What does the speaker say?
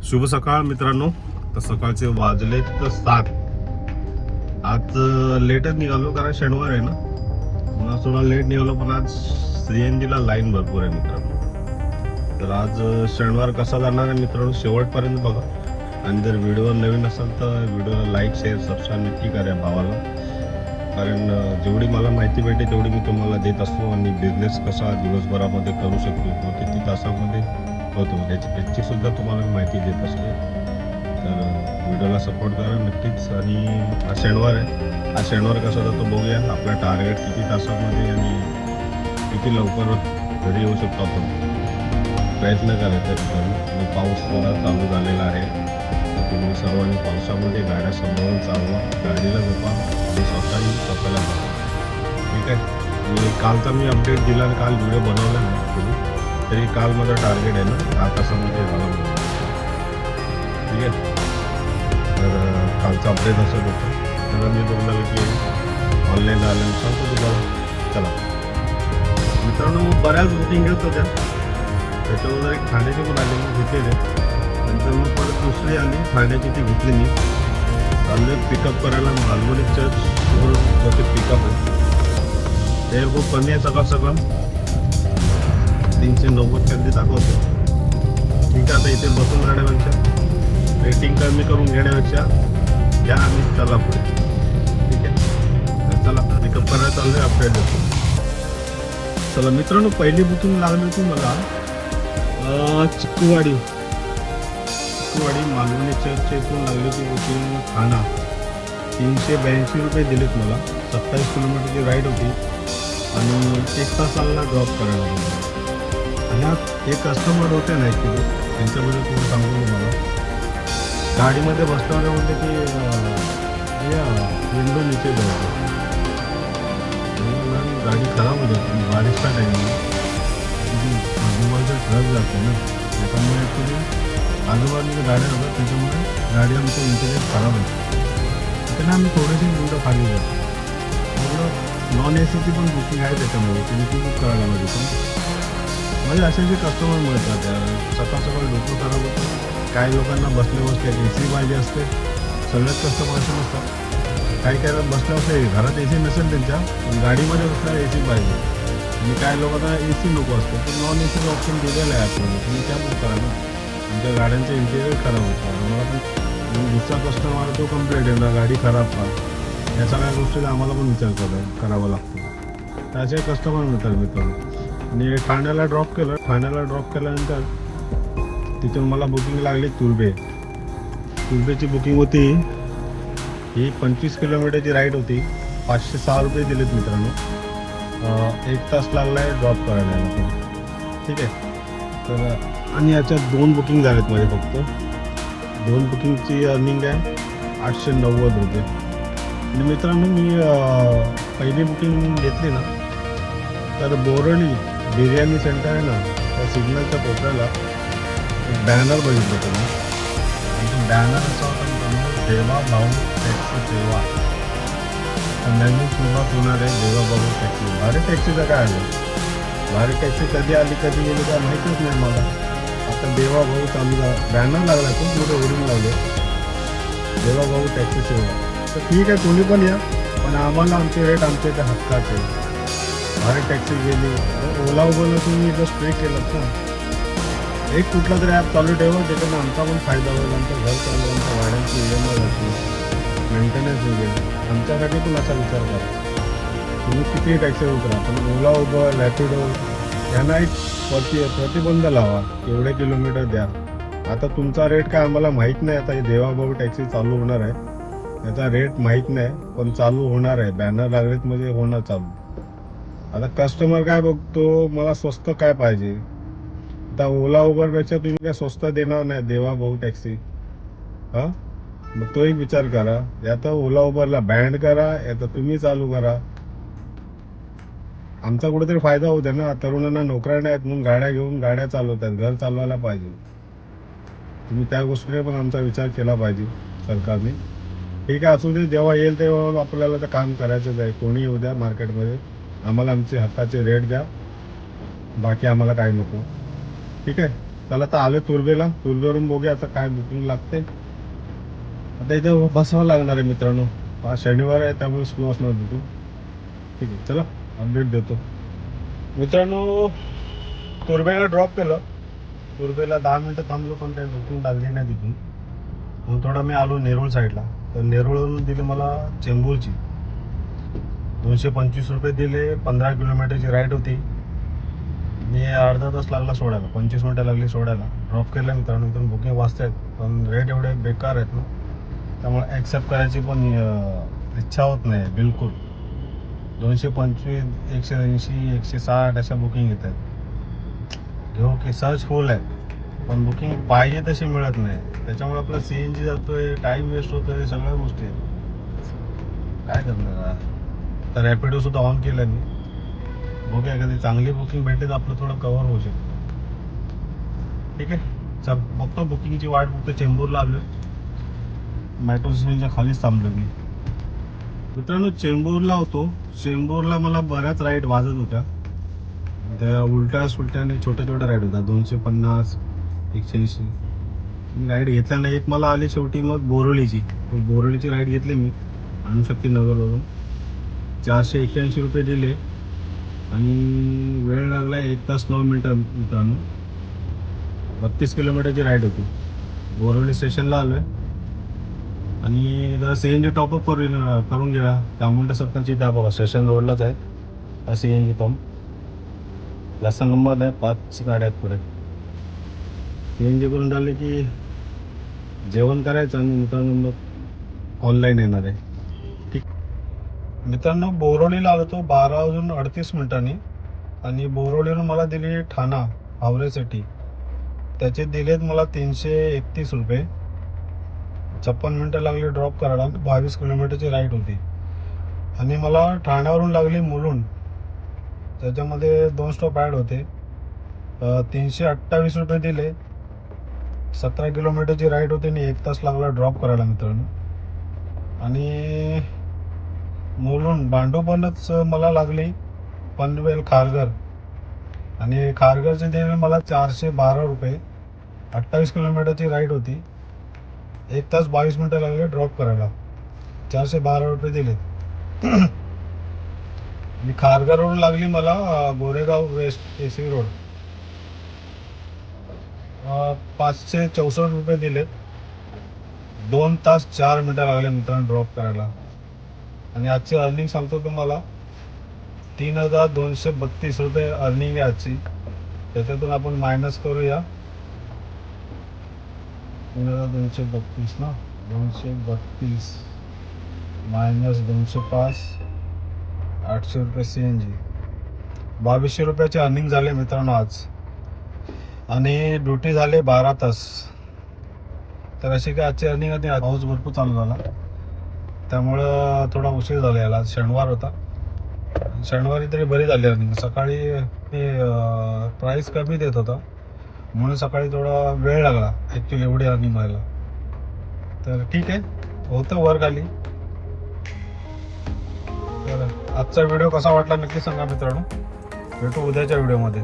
शुभ सकाळ मित्रांनो. तर सकाळचे वाजले तर 7. आज लेटच निघालो कारण शनिवार आहे ना, म्हणून थोडा लेट निघालो. पण आज सीएनजी ला लाईन भरपूर आहे मित्रांनो. तर आज शनिवार कसा जाणार आहे मित्रांनो, शेवटपर्यंत बघा. आणि जर व्हिडिओ नवीन असेल तर व्हिडिओला लाईक शेअर सबस्क्राईब नक्की करा भावाला. कारण जेवढी मला माहिती भेटते तेवढी मी तुम्हाला देत असतो. आणि बिझनेस कसा दिवसभरामध्ये करू शकतो किंवा किती तासामध्ये होतो याची सुद्धा तुम्हाला माहिती देत असतो. तर व्हिडिओला सपोर्ट करा नक्कीच. आणि आज शनिवार आहे. आज शनिवार कसा जातो बघूया. आपला टार्गेट किती तासामध्ये आणि किती लवकर घरी येऊ शकतो आपण प्रयत्न करायचा आहे. पाऊस सुद्धा चालू झालेला आहे. तुम्ही सर्वांनी पावसामध्ये गाड्या सांभाळून चालवा, गाडीला झोपा आणि स्वतःला झोपा. ठीक आहे. मी कालचा अपडेट दिला आणि काल व्हिडिओ बनवला नाही तुम्ही, तरी काल माझं टार्गेट आहे ना 10 तासामध्ये झाला म्हणून. ठीक आहे. तर कालचा अपडेट असं होतं. तर मी बोललो की ऑनलाईन आल्यानं सांगतो तुम्हाला. चला मित्रांनो, बऱ्याच बुकिंग घेत होत्या. त्याच्यावर एक ठाण्याची पण आली, मी घेतलेले. नंतर मग परत दुसरी आली ठाण्याची, ती घेतली मी. चालले पिकअप करायला मालवणी चर्चवर पिकअप आहे. ते खूप कमी आहे सकाळ सकाळ 390 कधी दाखवतो. ठीक आहे. आता इथे बसून राहण्यापेक्षा रेटिंग कमी करून घेण्यापेक्षा या आणि चला पुढे. ठीक आहे. तर चला पिकअप करायला चाललंय, अपडेट देतो. चला मित्रांनो, पहिली बुकिंग लागली होती मला चिक्कूवाडी मालवणी चर्चच्या इथून लागली होती बुकिंग. ठाणा 382 रुपये दिलेत मला. 27 किलोमीटरची राईड होती आणि 1 तासाला ड्रॉप करायला लागला. आणि हे कस्टमर होते ना ॲक्च्युली, त्यांच्याबद्दल थोडं सांगू मला. गाडीमध्ये बसल्यावर म्हणते की विंडो नीचे जायचं. गाडी खराब होत होती बारिशचा टाईम, आजूबाजूचा ट्रक जातो ना, त्याच्यामुळे ॲक्च्युली आजूबाजूच्या गाड्या होतात, त्याच्यामुळे गाडी आमचं इंटेरियर खराब होतं. त्यांना आम्ही थोडेसे विंडो खाली जातो. नॉन ए सीची पण बुकिंग आहे त्याच्यामुळे तुम्ही ती बुक करायला पाहिजे. पण म्हणजे असे जे कस्टमर मिळतात सकाळ सकाळ डोकं खराब होतं. काही लोकांना बसले ए सी पाहिजे असते. सगळ्याच कस्टमर असे नसतात. काही बसल्या बसले घरात ए सी नसेल त्यांच्या, पण गाडीमध्ये बसल्याला ए सी पाहिजे. आणि काही लोकांना ए सी नको असतं, तर नॉन ए सीचं ऑप्शन दिलेलं आहे आपल्याला, तुम्ही त्या बुक करा ना. आमच्या गाड्यांचं इंटेरियर खराब होतं. आम्हाला पण दुसरा कस्टमर तो कंप्लेंट येणार गाडी खराब का, या सगळ्या गोष्टीला आम्हाला पण विचार करावा लागतो. तर असे कस्टमर मिळतात मित्रांनो. आणि ठाण्याला ड्रॉप केल्यानंतर तिथून मला बुकिंग लागली तुर्बेची बुकिंग होती. ही 25 किलोमीटरची राईड होती. 506 रुपये दिलेत मित्रांनो. 1 तास लागला आहे ड्रॉप करायला. ठीक आहे. तर आणि याच्यात 2 बुकिंग झालेत माझे फक्त. 2 बुकिंगची अर्निंग आहे 890 रुपये. आणि मित्रांनो, मी पहिली बुकिंग घेतली ना, तर बोरळी बिर्याणी सेंटर आहे ना, त्या सिग्नलच्या कोपऱ्याला एक बॅनर बघितलं होतं मी. आणि बॅनर असा होता देवा भाऊ टॅक्सी सेवा. नवीन सुरुवात होणार आहे देवा भाऊ टॅक्सी. भारी टॅक्सीचं काय आलं, भारी टॅक्सी कधी आली कधी गेली काय माहीतच नाही मला. आता देवा भाऊ चालू बॅनर लागला, खूप मोठे होर्डिंग लावले देवा भाऊ टॅक्सी सेवा. तर ठीक आहे, कोणी पण या, पण आम्हाला आमचे रेट आमच्या इथे हक्काचे. भारी टॅक्सी गेली. ओला उबरला तुम्ही जस्ट पे केलं ना, एक कुठला तरी ॲप चालू ठेवा, त्याच्यानं आमचा पण फायदा होईल. आमचं घर चालू, आमच्या गाड्यांची EMI जातील, मेंटेनन्स होईल. आमच्यासाठी पण असा विचार करा. तुम्ही किती टॅक्सी उतरा, पण ओला उबर रॅपिडो यांना एक प्रतिबंध लावा, एवढे किलोमीटर द्या. आता तुमचा रेट काय आम्हाला माहीत नाही. आता हे देवाभाऊ टॅक्सी चालू होणार आहे, याचा रेट माहीत नाही, पण चालू होणार आहे. बॅनर लागलेत म्हणजे होणार चालू. आता कस्टमर काय बघतो, मला स्वस्त काय पाहिजे. आता ओला उबरपेक्षा तुम्ही काय स्वस्त देणार नाही देवा भाऊ टॅक्सी. हां, मग तो एक विचार करा. या तर ओला उबरला बँड करा, या तर तुम्ही चालू करा. आमचा कुठेतरी फायदा होतो ना. तरुणांना नोकऱ्या नाहीत म्हणून गाड्या घेऊन गाड्या चालवतात, घर चालवायला पाहिजे. तुम्ही त्या गोष्टीने पण आमचा विचार केला पाहिजे सरकारने. ठीक आहे, असू दे, जेव्हा येईल तेव्हा आपल्याला तर काम करायचंच आहे. कोणी येऊ द्या मार्केटमध्ये, आम्हाला आमचे हक्काचे रेट द्या, बाकी आम्हाला काय नको. ठीक आहे. चला आता आलो तुर्बेवरून बघूया आता काय बुकिंग लागते. आता इथे बसावं लागणार आहे मित्रांनो. आज शनिवार आहे त्यामुळे स्लो असणार बुकिंग. ठीक आहे चला अपडेट देतो मित्रांनो. तुर्बेला ड्रॉप केलं. तुर्बेला 10 मिनटं थांबलो पण काही बुकिंग लागली नाही तिथून. मग थोडा मी आलो नेरूळ साईडला. तर नेरूळवरून दिले मला चेंबूरची 225 रुपये दिले. 15 किलोमीटरची राईड होती. मी अर्धा तास लागला सोडायला, 25 मिनटं लागली सोडायला. ड्रॉप केलं मित्रांनो. इथून बुकिंग वाचत आहेत पण रेट एवढे बेकार आहेत ना, त्यामुळे ॲक्सेप्ट करायची पण इच्छा होत नाही बिलकुल. 225, 180, 160 अशा बुकिंग येत आहेत. घेऊ की सर्च फुल आहे पण बुकिंग पाहिजे तशी मिळत नाही. त्याच्यामुळे आपलं CNG जातोय, टाईम वेस्ट होतोय, सगळ्या गोष्टी आहेत. काय करणार. तर रॅपिडो सुद्धा ऑन केलं मी. बघूया एखादी चांगली बुकिंग भेटली तर आपलं थोडं कव्हर होऊ शकतं. ठीक आहे चल बघतो बुकिंगची वाट बघतो. चेंबूरला आलो. मेट्रो स्टेशनच्या खालीच थांबलो मी मित्रांनो. चेंबूरला होतो. चेंबूरला मला बऱ्याच राईड वाजत होत्या. त्या उलट्या सुलट्याने छोट्या छोट्या राईड होत्या. 250, 180 मी राईड घेतल्या नाही. एक मला आली शेवटी मग बोरोलीची राईड घेतली मी अणुशक्ती नगरवरून. 481 रुपये दिले आणि वेळ लागला 1 तास 9 मिनटं मित्रांनो. 32 किलोमीटरची राईड होती. बोरोली स्टेशनला आलो आहे आणि जरा CNG टॉपअप करून घ्या. चामुंडा सर्कलची त्या बघा स्टेशन रोडलाच आहे CNG पंप. जास्त नंबर नाही, 5 गाड्या आहेत पुढे. CNG करून झाले की जेवण करायचं आणि मित्रांनो मग ऑनलाईन येणार आहे. ठीक मित्रांनो. बोरोलीला आलो तो 12 वाजून 38 मिनिटांनी आणि बोरोलीवरून मला दिली ठाणा हावरेसाठी. त्याचे दिलेत मला 331 रुपये. 56 मिनटं लागली ड्रॉप करायला. 22 किलोमीटरची राईड होती आणि मला ठाण्यावरून लागली मुलुंड. त्याच्यामध्ये 2 स्टॉप ॲड होते. 328 रुपये दिले. 17 किलोमीटरची राईड होती आणि 1 तास लागला ड्रॉप करायला मित्रांनो. आणि मुलुंड भांडोपणच मला लागली पनवेल खारघर आणि खारघरचे दिले मला 412 रुपये. 28 किलोमीटरची राईड होती. 1 तास 22 मिनटं लागले ड्रॉप करायला. 412 रुपये दिले. आणि खारघरवरून लागली मला गोरेगाव वेस्ट AC रोड. 564 रुपये दिलेत. 2 तास 4 मिनटं लागले मित्रांनो ड्रॉप करायला. आणि आजची अर्निंग सांगतो तुम्हाला 3232 रुपये अर्निंग आहे आजची. त्याच्यातून आपण मायनस करूया 3232 ना. 232 मायनस 205, 800 रुपये CNG. 2200 रुपयाचे अर्निंग झाले मित्रांनो आज. आणि ड्युटी झाले 12 तास. तर अशी काय आजची अर्निंग होती. पाऊस भरपूर चालू झाला त्यामुळं थोडा उशीर झाला याला. शनिवार होता. शनिवारी तरी बरी झाली अर्निंग. सकाळी ते प्राईस कमी देत होता म्हणून सकाळी थोडा वेळ लागला ॲक्च्युली एवढी अर्निंग व्हायला. तर ठीक आहे होतं वर खाली. तर आजचा व्हिडिओ कसा वाटला नक्की सांगा मित्रांनो. भेटू उद्याच्या व्हिडिओमध्ये.